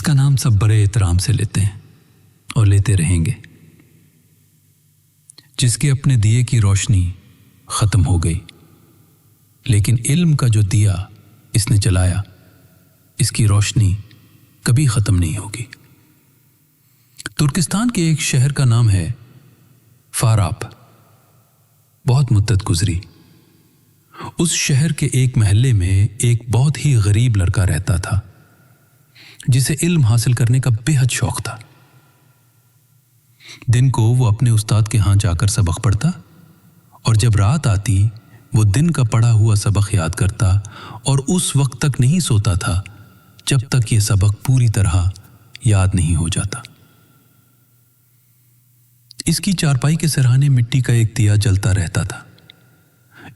जिसका नाम सब बड़े एहतराम से लेते हैं और लेते रहेंगे, जिसके अपने दिए की रोशनी ख़त्म हो गई, लेकिन इल्म का जो दिया इसने जलाया, इसकी रोशनी कभी ख़त्म नहीं होगी। तुर्किस्तान के एक शहर का नाम है फाराब। बहुत मुद्दत गुजरी। उस शहर के एक महल्ले में एक बहुत ही गरीब लड़का रहता था, जिसे इल्म हासिल करने का बेहद शौक था। दिन को वो अपने उस्ताद के यहाँ जाकर सबक पढ़ता और जब रात आती वो दिन का पढ़ा हुआ सबक याद करता और उस वक्त तक नहीं सोता था जब तक ये सबक पूरी तरह याद नहीं हो जाता। इसकी चारपाई के सिरहाने मिट्टी का एक दिया जलता रहता था।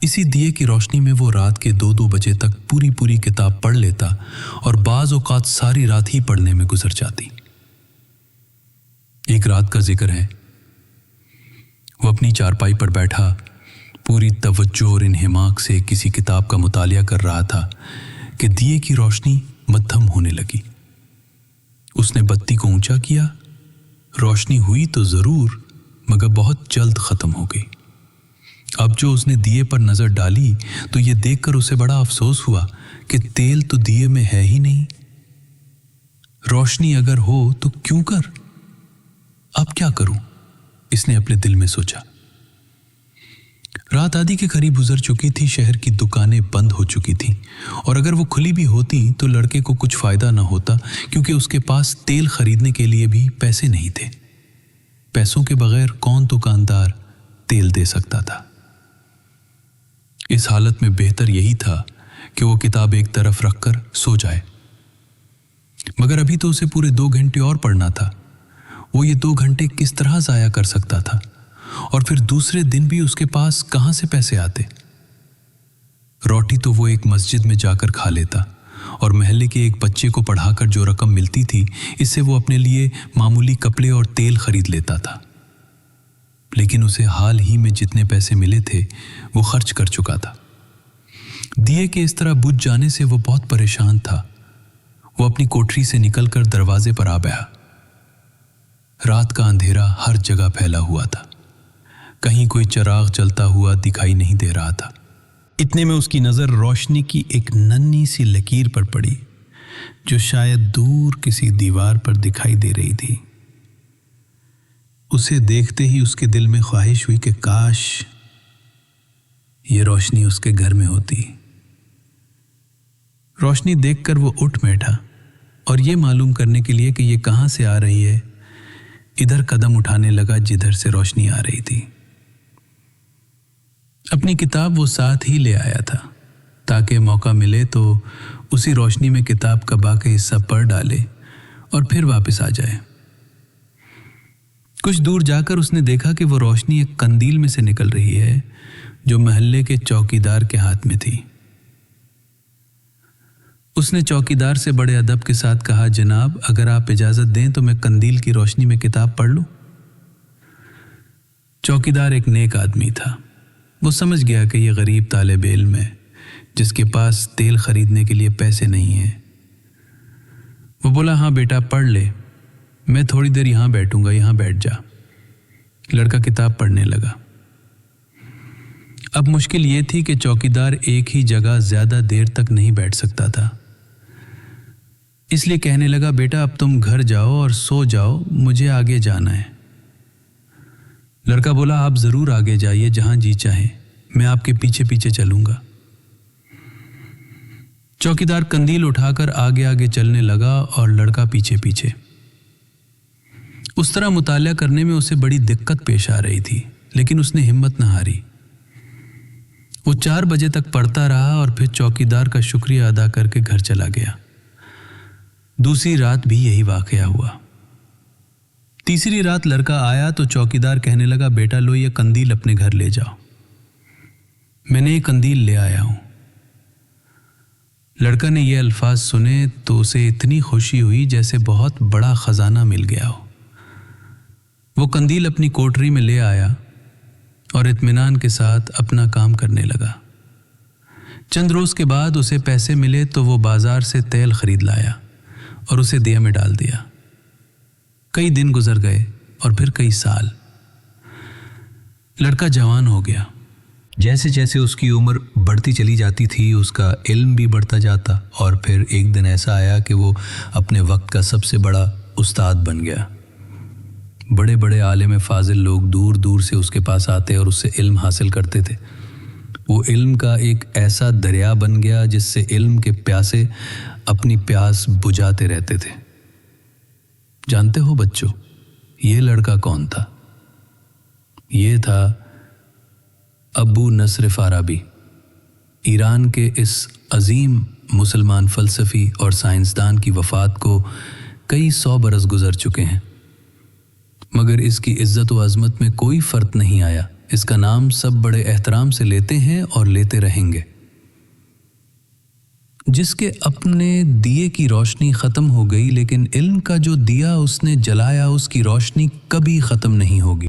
इसी दिए की रोशनी में वो रात के 2-2 बजे तक पूरी पूरी किताब पढ़ लेता और बाज़ औक़ात सारी रात ही पढ़ने में गुजर जाती। एक रात का जिक्र है, वो अपनी चारपाई पर बैठा पूरी तवज्जो और इन्हिमाक से किसी किताब का मुतालिया कर रहा था कि दिए की रोशनी मद्धम होने लगी। उसने बत्ती को ऊंचा किया। रोशनी हुई तो ज़रूर, मगर बहुत जल्द ख़त्म हो गई। अब जो उसने दिए पर नज़र डाली तो ये देखकर उसे बड़ा अफसोस हुआ कि तेल तो दिए में है ही नहीं। रोशनी अगर हो तो क्यों कर, अब क्या करूं, इसने अपने दिल में सोचा। रात आधी के करीब गुजर चुकी थी। शहर की दुकानें बंद हो चुकी थीं और अगर वो खुली भी होती तो लड़के को कुछ फ़ायदा ना होता, क्योंकि उसके पास तेल खरीदने के लिए भी पैसे नहीं थे। पैसों के बगैर कौन दुकानदार तेल दे सकता था। इस हालत में बेहतर यही था कि वो किताब एक तरफ रखकर सो जाए, मगर अभी तो उसे पूरे 2 घंटे और पढ़ना था। वो ये 2 घंटे किस तरह ज़ाया कर सकता था, और फिर दूसरे दिन भी उसके पास कहाँ से पैसे आते। रोटी तो वो एक मस्जिद में जाकर खा लेता और महल्ले के एक बच्चे को पढ़ाकर जो रकम मिलती थी, इससे वो अपने लिए मामूली कपड़े और तेल खरीद लेता था। लेकिन उसे हाल ही में जितने पैसे मिले थे वो खर्च कर चुका था। दिए के इस तरह बुझ जाने से वो बहुत परेशान था। वो अपनी कोठरी से निकलकर दरवाजे पर आ बैठा। रात का अंधेरा हर जगह फैला हुआ था, कहीं कोई चिराग जलता हुआ दिखाई नहीं दे रहा था। इतने में उसकी नज़र रोशनी की एक नन्ही सी लकीर पर पड़ी, जो शायद दूर किसी दीवार पर दिखाई दे रही थी। उसे देखते ही उसके दिल में ख्वाहिश हुई कि काश ये रोशनी उसके घर में होती। रोशनी देखकर वो उठ बैठा और ये मालूम करने के लिए कि ये कहाँ से आ रही है, इधर कदम उठाने लगा जिधर से रोशनी आ रही थी। अपनी किताब वो साथ ही ले आया था ताकि मौका मिले तो उसी रोशनी में किताब का बाकी हिस्सा पढ़ डाले और फिर वापस आ जाए। कुछ दूर जाकर उसने देखा कि वो रोशनी एक कंदील में से निकल रही है, जो महल्ले के चौकीदार के हाथ में थी। उसने चौकीदार से बड़े अदब के साथ कहा, जनाब अगर आप इजाज़त दें तो मैं कंदील की रोशनी में किताब पढ़ लूं। चौकीदार एक नेक आदमी था। वो समझ गया कि ये गरीब तालिब इल्म है जिसके पास तेल खरीदने के लिए पैसे नहीं हैं। वो बोला, हाँ बेटा पढ़ ले, मैं थोड़ी देर यहाँ बैठूंगा, यहाँ बैठ जा। लड़का किताब पढ़ने लगा। अब मुश्किल ये थी कि चौकीदार एक ही जगह ज़्यादा देर तक नहीं बैठ सकता था, इसलिए कहने लगा, बेटा अब तुम घर जाओ और सो जाओ, मुझे आगे जाना है। लड़का बोला, आप ज़रूर आगे जाइए, जहाँ जी चाहे, मैं आपके पीछे पीछे चलूंगा। चौकीदार कंदील उठाकर आगे आगे चलने लगा और लड़का पीछे पीछे। उस तरह मुतालिया करने में उसे बड़ी दिक्कत पेश आ रही थी, लेकिन उसने हिम्मत न हारी। वो 4 बजे तक पढ़ता रहा और फिर चौकीदार का शुक्रिया अदा करके घर चला गया। दूसरी रात भी यही वाकया हुआ। तीसरी रात लड़का आया तो चौकीदार कहने लगा, बेटा लो ये कंदील अपने घर ले जाओ। मैंने ये कंदील ले आया हूं। लड़का ने ये अल्फाज सुने तो उसे इतनी खुशी हुई जैसे बहुत बड़ा खजाना मिल गया हो। वो कंदील अपनी कोठरी में ले आया और इत्मीनान के साथ अपना काम करने लगा। चंद रोज़ के बाद उसे पैसे मिले तो वो बाज़ार से तेल खरीद लाया और उसे दिया में डाल दिया। कई दिन गुजर गए और फिर कई साल। लड़का जवान हो गया। जैसे जैसे उसकी उम्र बढ़ती चली जाती थी उसका इल्म भी बढ़ता जाता, और फिर एक दिन ऐसा आया कि वो अपने वक्त का सबसे बड़ा उस्ताद बन गया। बड़े बड़े आलिम फाजिल लोग दूर दूर से उसके पास आते और उससे इल्म हासिल करते थे। वो इल्म का एक ऐसा दरिया बन गया जिससे इल्म के प्यासे अपनी प्यास बुझाते रहते थे। जानते हो बच्चों, ये लड़का कौन था? ये था अबू नस्र फाराबी। ईरान के इस अजीम मुसलमान फ़लसफ़ी और साइंसदान की वफ़ात को कई 100 बरस गुजर चुके हैं, मगर इसकी इज़्ज़त व अज़मत में कोई फ़र्क नहीं आया। इसका नाम सब बड़े एहतराम से लेते हैं और लेते रहेंगे। जिसके अपने दिए की रोशनी ख़त्म हो गई, लेकिन इल्म का जो दिया उसने जलाया उसकी रोशनी कभी ख़त्म नहीं होगी।